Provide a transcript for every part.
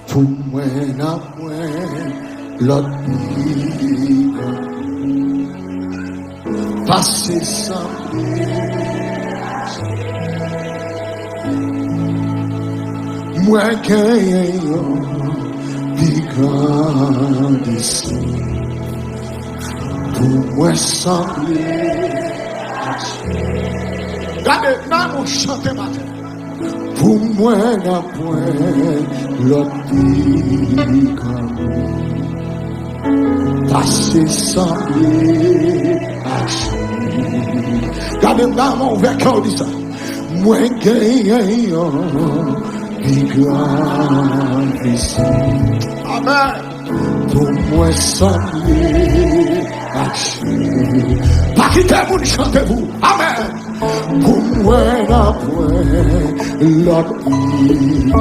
Pour Mwen à Mwen, l'autre ligue, passer sans Mwen genyen di gran dezi, pour Mwen sembler. Regardez, nan moun chante matin. Pour Mwen à Mwen, l'autre ligue, passer sembler action. Regardez, nan moun ouvert cœur dit ça. Mwen genyen di gran dezi. Amen. Pour Mwen sembler action. Pas quitter vous, chantez-vous. Amen. Pour Mwen à Mwen, l'autre ligue.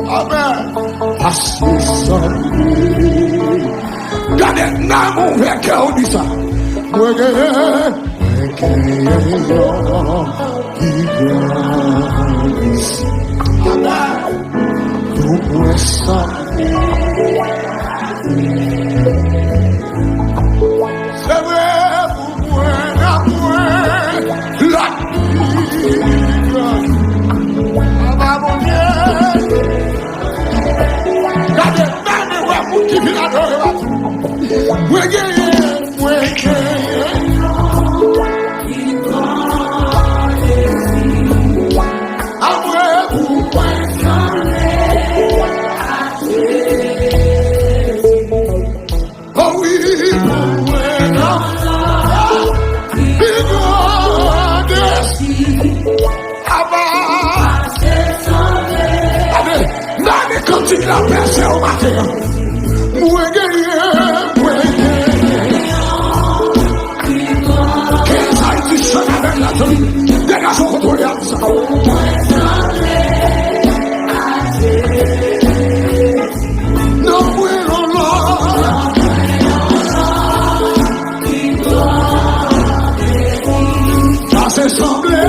Amen. Passer sembler. Gardez, nan mon vrai cœur dit ça. Mwen genyen di gran dezi. Amen. Pour Mwen sembler. C'est vrai pour Mwen à Mwen, la ligue. Ah mon Dieu. Regardez, même ouais, pour qui vient adorer. Mwen genyen. La personne au matin. Mwen genyen. Quels haïtiens avec la jolie. Dégagez contre les ça. Non, oui, non, non. Ça s'est semblé.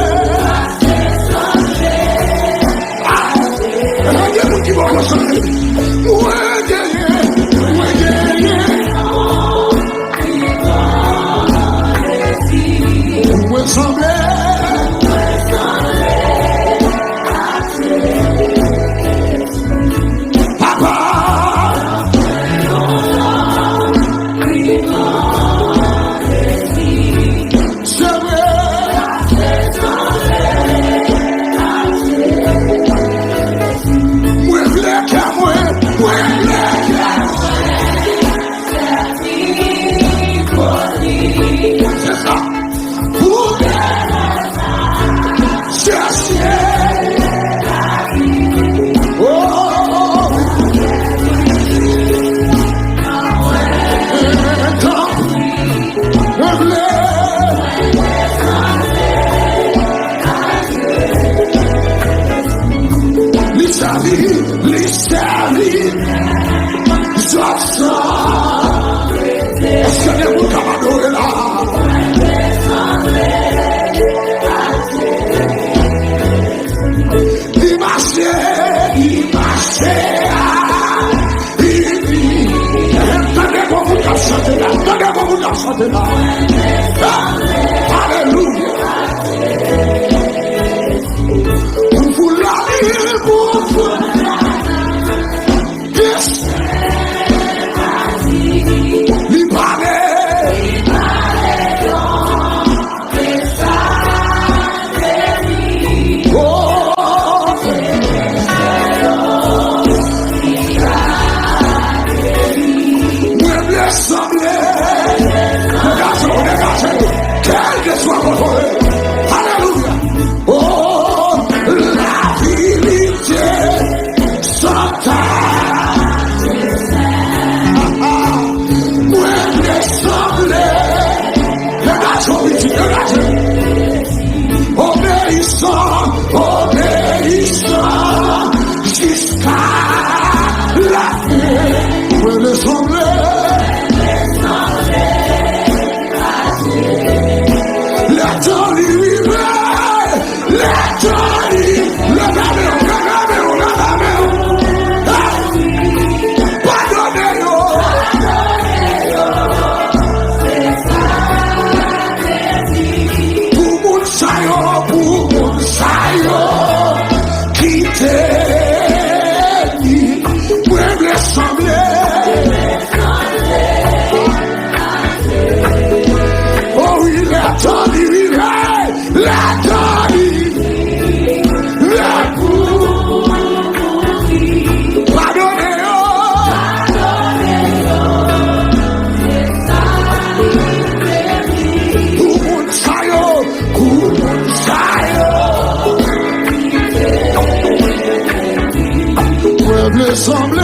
ressembler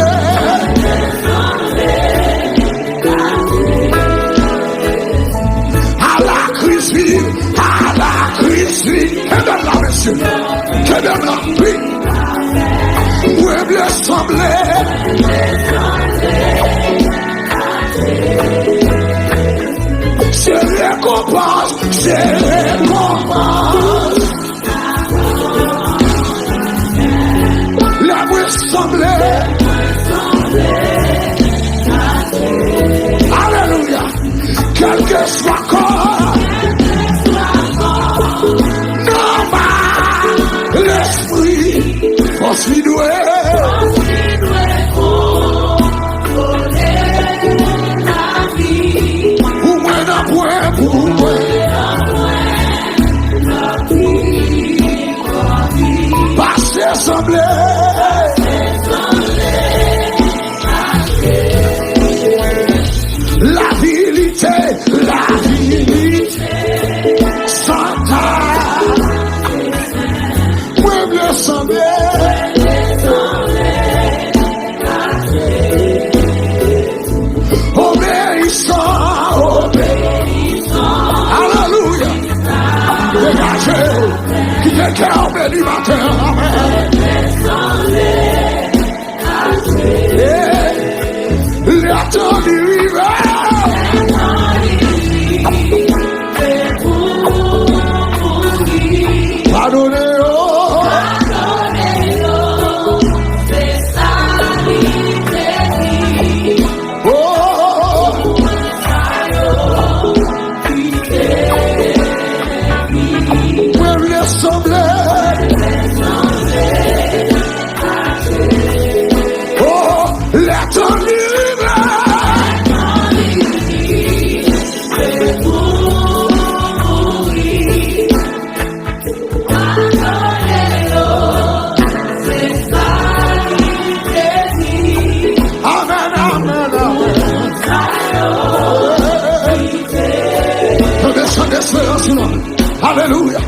à la crise vive, à la crise vive. Que donne la monsieur, que donne la vie. Mwen ble semble c'est récompense, c'est récompense. La mwen semble alléluia. Quel que soit corps normal l'esprit force lui doué passer semblé la vilité sans ta moi me semblé qui te cœur béni matin, l'attendu pardonnez-le, c'est ça l'idée. Oh, alléluia.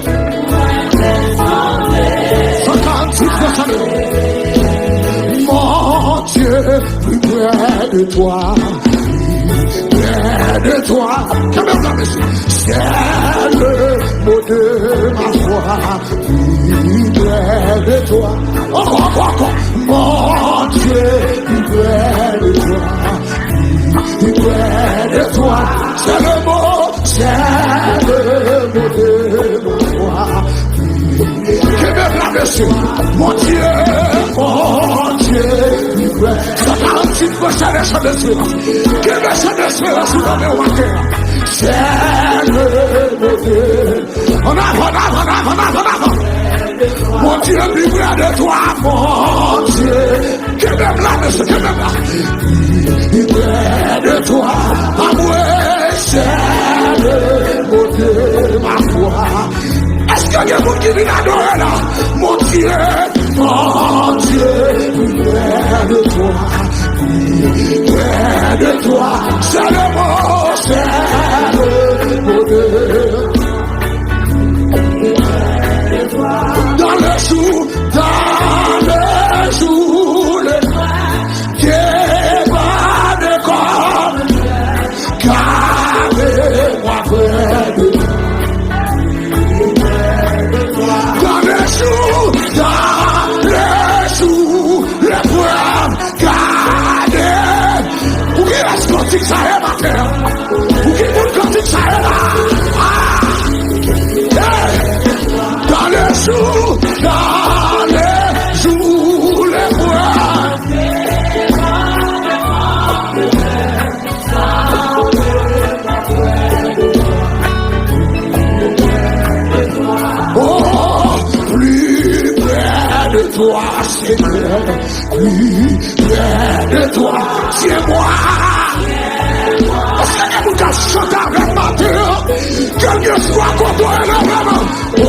56%. Mon Dieu, plus près de toi, près de toi. Quand même là, monsieur. C'est le mot de ma foi, plus près de toi. Encore. Mon Dieu, plus près de toi, plus près de toi. C'est le mot de ma foi. Que me blâme, monsieur. Mon Dieu, plus près. 146% des chants d'espérance. Que me chants d'espérance dans mes matin. C'est le modèle. En avant. Mon Dieu, plus près de toi, mon Dieu. Que me blâme, monsieur, que me blâme. Plus près de toi, à moi, c'est le modèle, ma foi. Est-ce qu'il y a quelqu'un qui vient adorer là? Mon Dieu, plus près de toi, plus près de toi, c'est le mot, c'est le modèle. Dans le jour, Dieu va de corps, gardez-moi près de toi. Dans les jours, l'épreuve, gardez. Pour qui reste quantique ça est ma terre? Pour qui vous quantique ça est là? Dans les jours, l'épreuve. Oh, plus près de toi, Seigneur, plus près de toi, tiens-moi. Est-ce que vous pouvez chanter avec ma terre? Quel que soit contre elle, vraiment.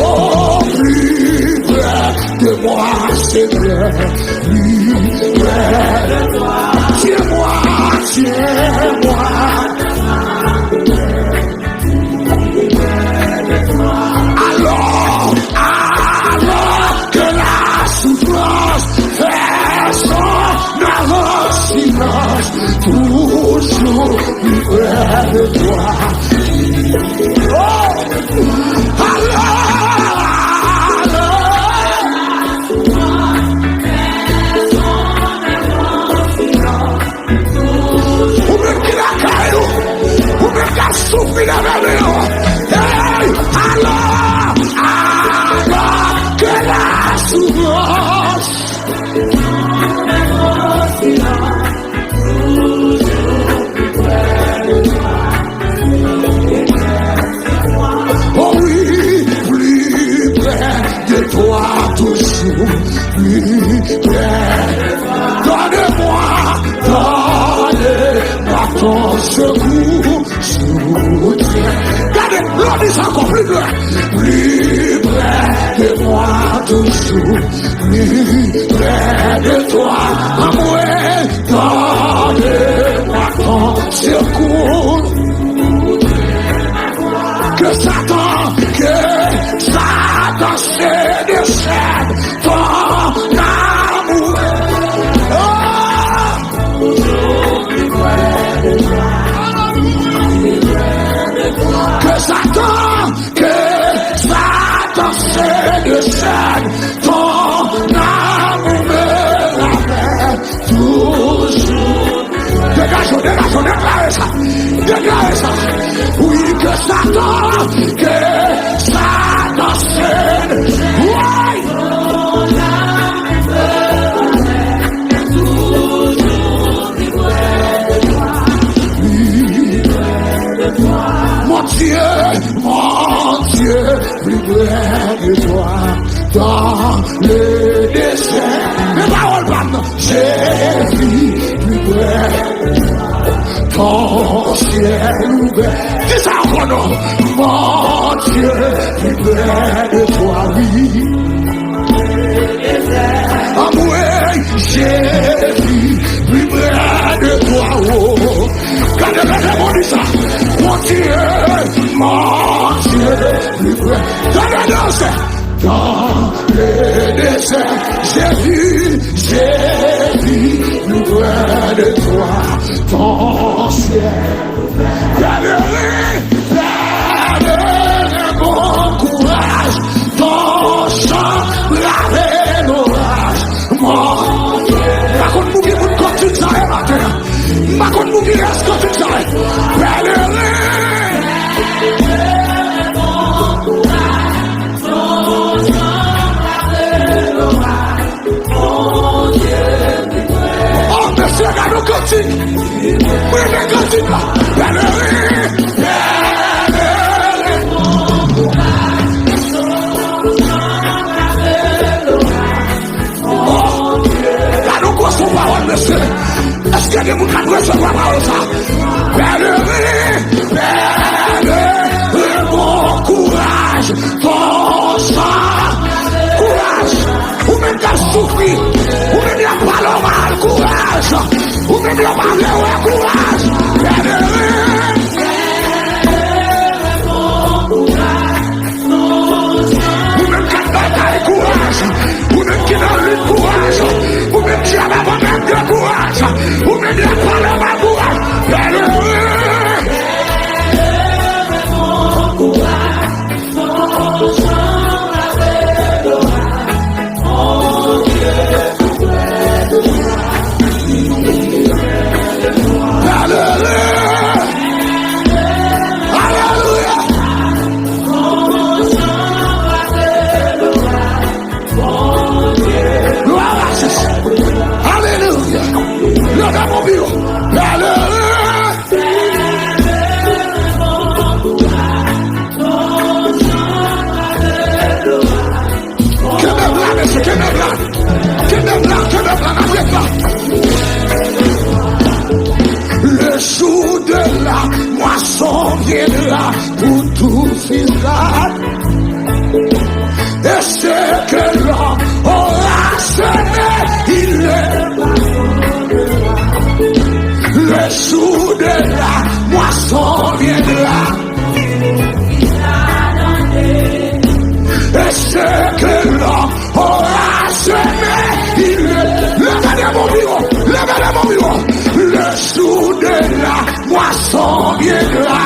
Oh, plus près de moi, Seigneur, plus près de toi, tiens-moi. Alors que la souffrance fait son toujours plus près. Donne-moi ton secours, soutien. Regardez, l'on dit encore plus près de moi, toujours plus près de toi. Mwen, donne-moi ton secours. Que Satan se déchaîne ton amour. Que Satan se déchaîne ton amour me rappelle toujours. Dégagez, déclarez ça. Oui, que Satan se oui. Mon Dieu, plus près de toi, dans le désert. Mes paroles parlent, j'ai vu plus près de toi, ton ciel ouvert. Dis ça encore non. Mon Dieu, plus près de toi, oui. Mwen, j'ai vu plus près de toi, oh. Quand je dis ça, mon Dieu, plus près. Dans le désert, j'ai vu plus près de toi, ton ciel. Gardez mon courage, ton chant, laver l'orage, mon Dieu. Par contre, nous qui vous continuez ça et matin. Par contre, nous qui restons continuez ça et monsieur, regarde, nous continue. Oui, mais continue là. Là, nous croisons parole, monsieur. Est-ce qu'il y a des gens qui ont recevoir parole ça? Mon courage, ton sang, courage. Ou même qu'à souffrir, ou même il n'y a pas le mal, courage. Ou même il n'y a pas le courage. Ou même qu'à bataille, courage. Ou même qui dans le courage. Ou même qui a la bonne de courage. Ou même il n'y a pas le mal, courage. Le jour de la moisson viendra pour tout finir. Et ce que l'homme aura semé, il le jour de la moisson viendra. Et ce que l'homme aura semé, il levez mon bureau, levez mon bureau. Le jour de la moisson viendra.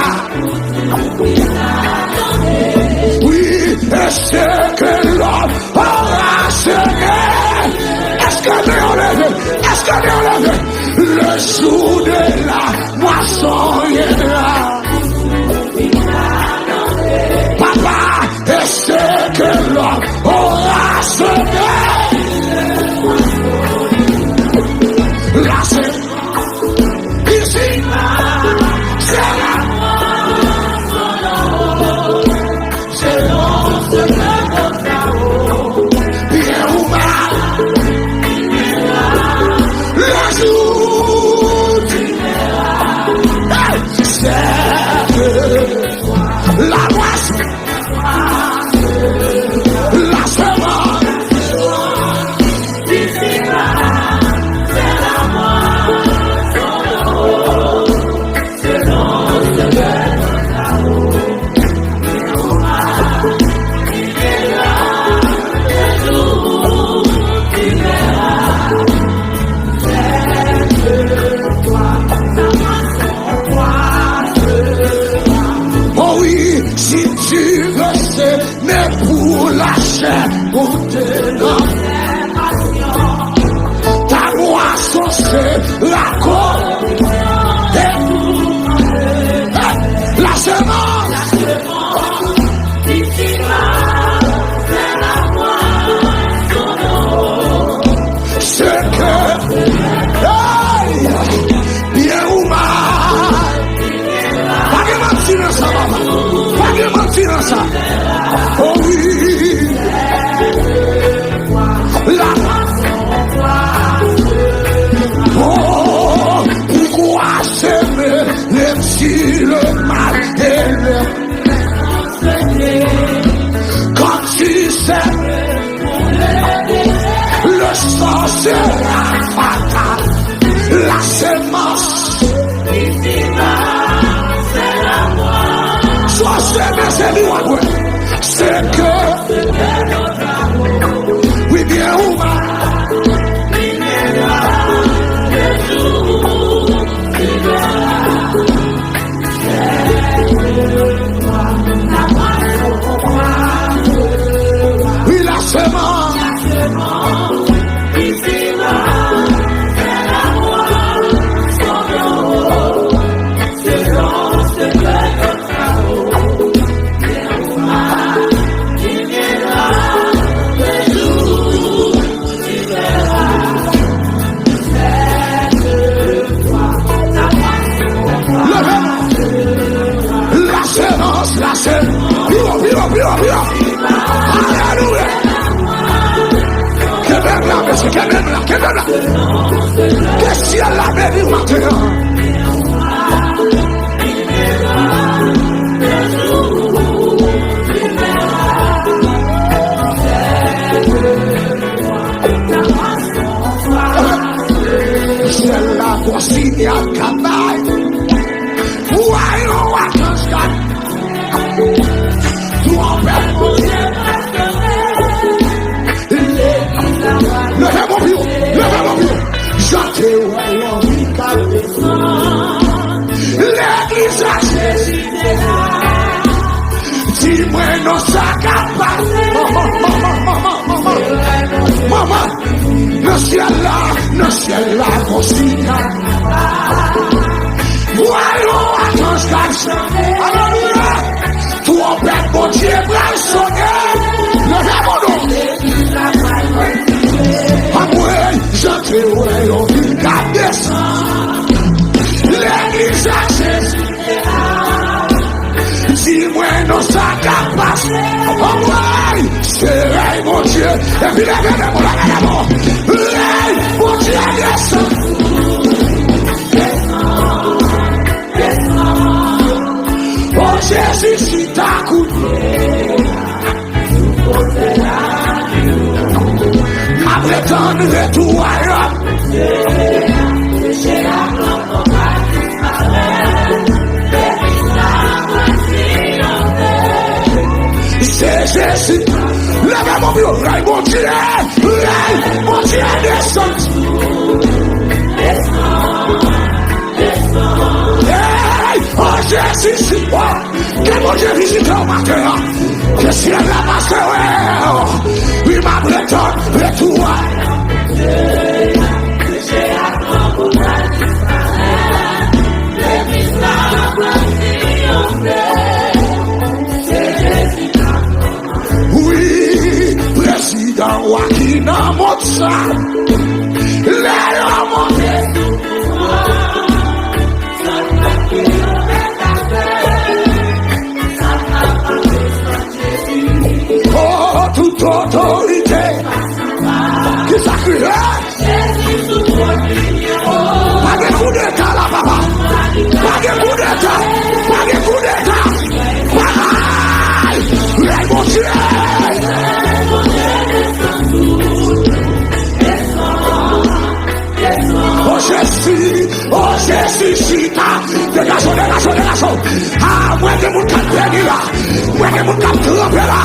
Oui, et ce que l'homme aura semé. Est-ce que Dieu lève? Est-ce que Dieu lève? Le jour de la moisson viendra. Papa, et ce que l'homme aura semé. Là, c'est ici, c'est là. Selon ce que la chair montée dans ta moisson c'est la communion. La semence, ici là, c'est la moisson. C'est que, bien ou mal, pas de mentir dans ça, maman, pas de mentir dans ça. Oh oui, la moisson. Oh, pourquoi s'aimer même si le mal est comme si c'était le sang sera fatal. La semence ici là, c'est la moisson. Soit c'est lui, c'est que oui bien ou mal. Oui, la semence, ici là, c'est la moisson. C'est l'ange de notre travaux. Bien ou mal, il viendra le jour, il verra. C'est de toi, la moisson. La semence, la semence. Viva. Alléluia. Que même là, monsieur, que même là. Que si elle l'a béni maintenant. Si elle l'a consigné à Kabaï. Voyons à Kanskat. Levez mon pied. J'entends l'église a Jésus est là. Dis-moi non ça capable. Maman, le ciel là, consigne. Voyons à ton chanter. Alléluia. Trompette, mon Dieu, bras sonner. Levez mon nom. Après, j'entends on vit la descente. L'église a Jésus est là. Dis-moi non ça capable. Après, c'est mon Dieu. Et puis la mon Dieu descend. Oh Jésus, si t'as coupé, après tant de retour à l'homme, c'est Jésus, levez mon bureau, mon Dieu, descend. Oh Jésus, si toi, que mon Dieu visite au matin, que si elle l'a passé, oui, ma bretonne, retour. Oui, président Wakina Motsa, les hommes oh, toute autorité qui s'accuse. Pas de coup d'état là, papa. Pas de coup d'état. Pas de coup d'état. Les mon Dieu. Oh Jésus, si t'as dégagez. Ah, moi que mon cap béni là. Moi que mon cap trempé là.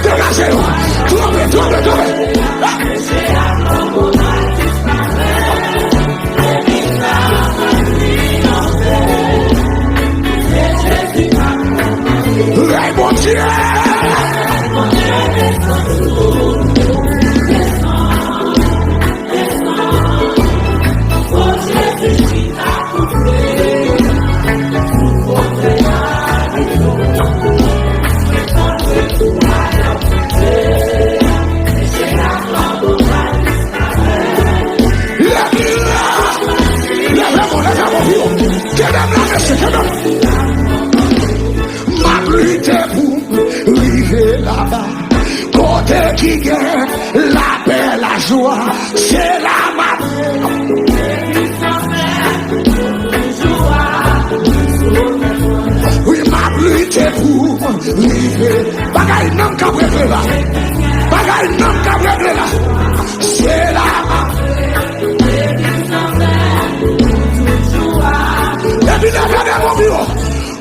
Dégagez. Trempé. Les mon Dieu. qui gagne la paix, la joie, c'est la main. Oui, ma pluie t'es pour livrer. Bagaille non qu'à régler là. Bagaille non qu'à régler là. C'est la main. Et puis regardez mon bureau.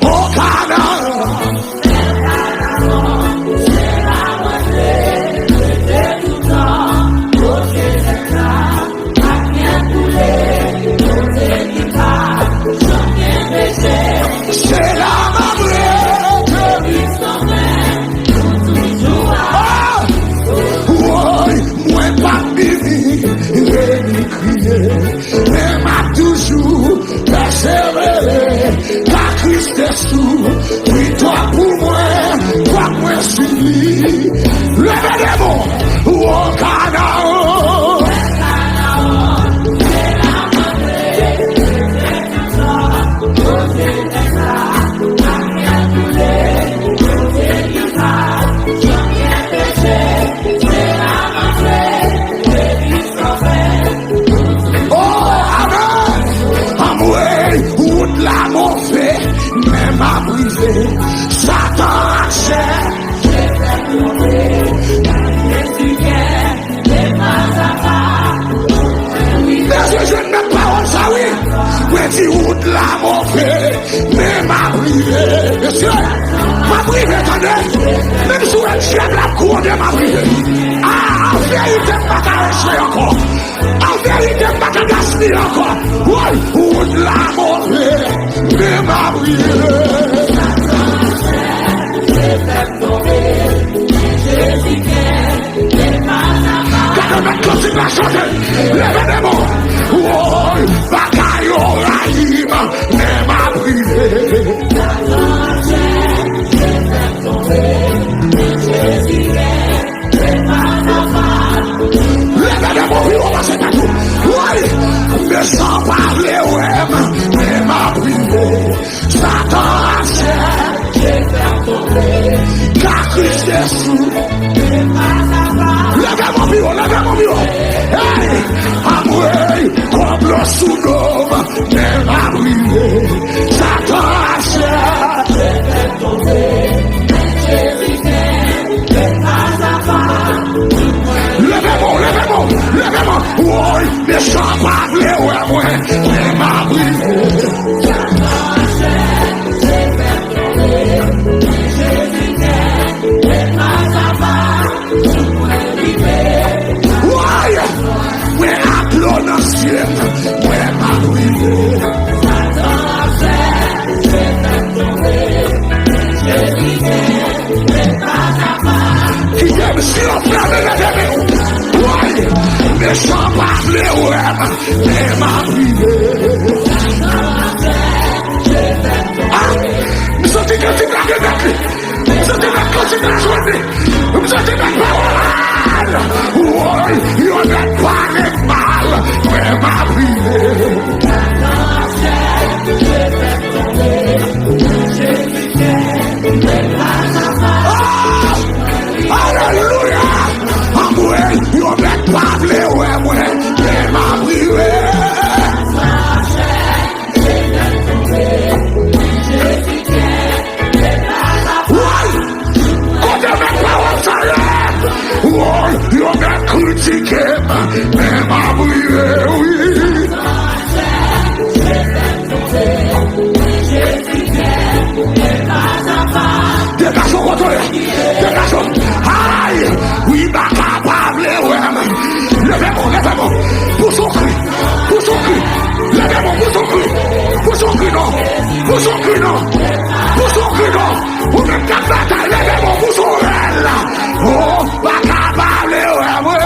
Au Canada. C'est la Mwen pas fini, crier, mais m'a toujours persévéré, car Christ est sous, oui toi pour moi, toi moi suis, levez les mots, au Canao. La mon fait, même à briser, Satan achète, j'ai fait tomber, je ne mets pas ça, oui, mais tu routes la mon fait, même à briser, monsieur, ma briser, attendez, même si elle chien la cour de ma briser, en vérité, pas qu'à lâcher encore, en vérité, pas qu'à gaspiller encore, oui, route la mon fait, même à briser. Continue à chanter, levez des mots. Oh, bagaille au raïm, même à briser. Levez des mots, on va se battre. Oui, mais sans parler, ouais, même à briser. Satan achète, j'ai fait tomber, car Christ est sous. Levez mon bureau, hey, amoué, comme le sous-nom, même à brûler, Satan achète, j'ai fait tomber, levez mon, oui, mais sans parler, ouais, même à brûler, Satan achète, j'ai fait tomber, ouais, applause dans le ciel, ouais, ma brûlée. Satan a fait, j'ai fait tomber, j'ai visé, mais pas à part. Qui aime si on fait les amis, ouais, mais sans parler, ouais, mais ma brûlée. Satan a fait, j'ai fait tomber. Nous sommes des gars qui blaguent avec. Nous sommes des gars qui blaguent. Nous sommes des gars qui oui, il n'y a pas de mal, mais ma vie. Alléluia! Amoué, il n'y a pas de mal, mais ma vie. Critiqué, mais m'a brûlé, oui. Dégagez contre dégagez. Aïe, oui, ma capable, ouais. Levez-moi, pour son cri, levez-moi, pour son cri, non, pour son cri, non, pour même qu'à bataille, levez-moi, pour son réel, oh, ma capable, ouais.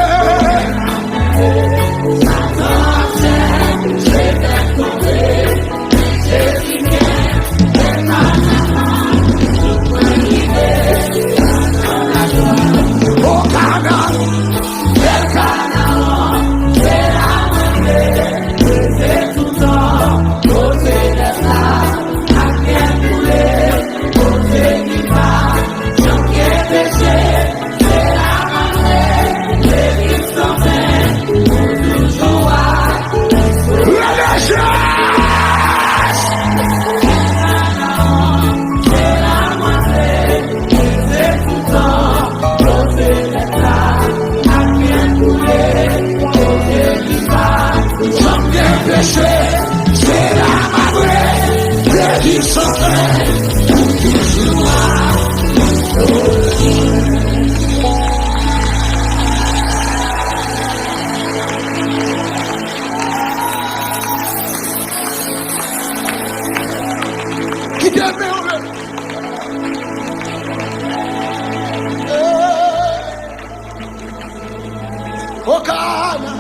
au Cana,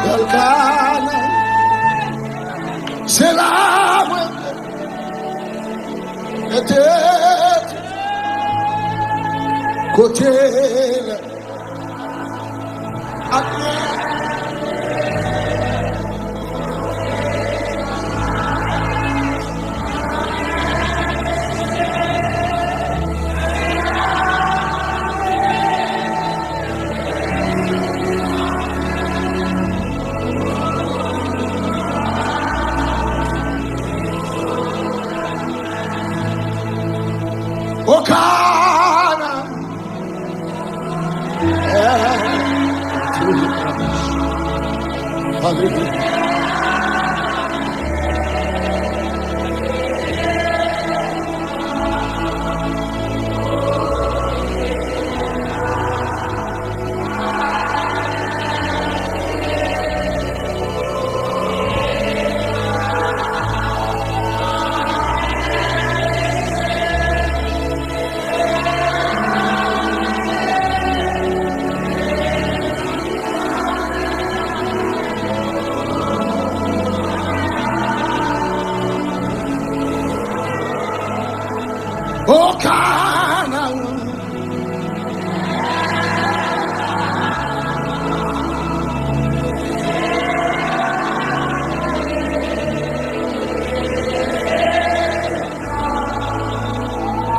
au Cana, c'est là où était côté au Cana. Hallelujah. Oh, Cana,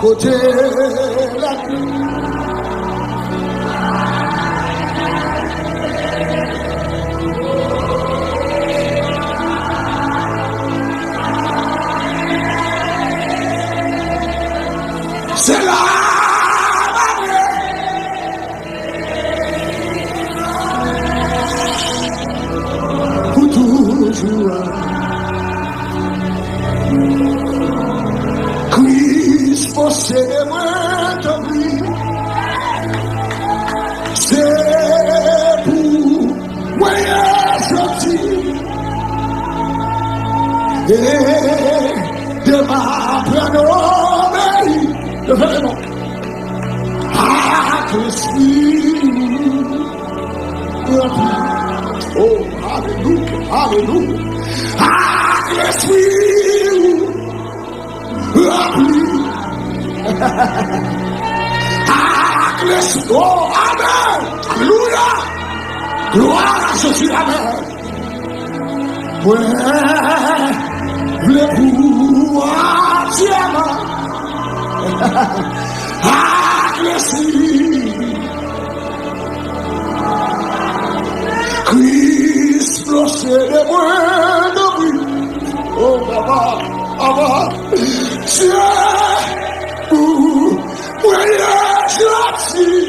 côté la c'est là pour toujours. Christ possède moi ton vie. C'est pour moi sorti et de ma prendre. Vraiment. Ah, oh, alléluia, alléluia. Ah, l'esprit, ah, l'esprit, oh, amen, alléluia. Gloire à Jésus, amen. Ouais, le pouvoir, diamant. Ah, l'esprit, Christ procède moi de lui. Oh, Baba, Baba, Dieu, moi, je suis.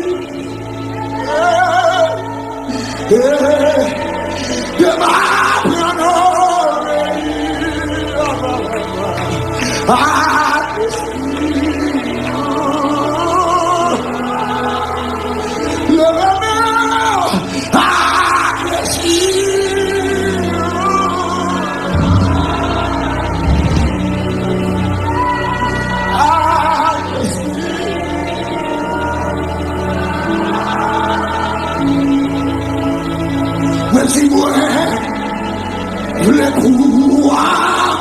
De ma prendre. Ah, si moi, le pouvoir.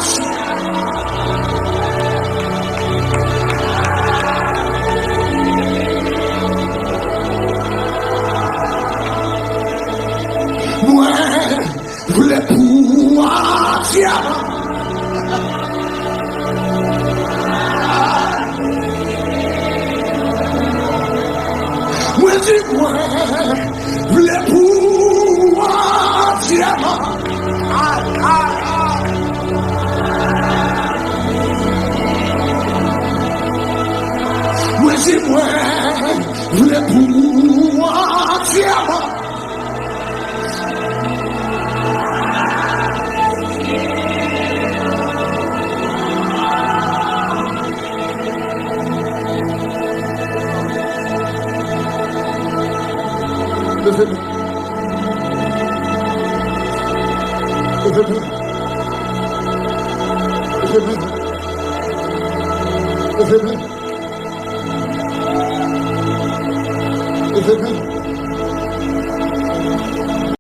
Moi, le pouvoir. Moi, dis-moi, le pouvoir. Moi, dis-moi, le pouvoir. Levez-vous. Levez-vous. Levez-vous. Levez-vous. levez main.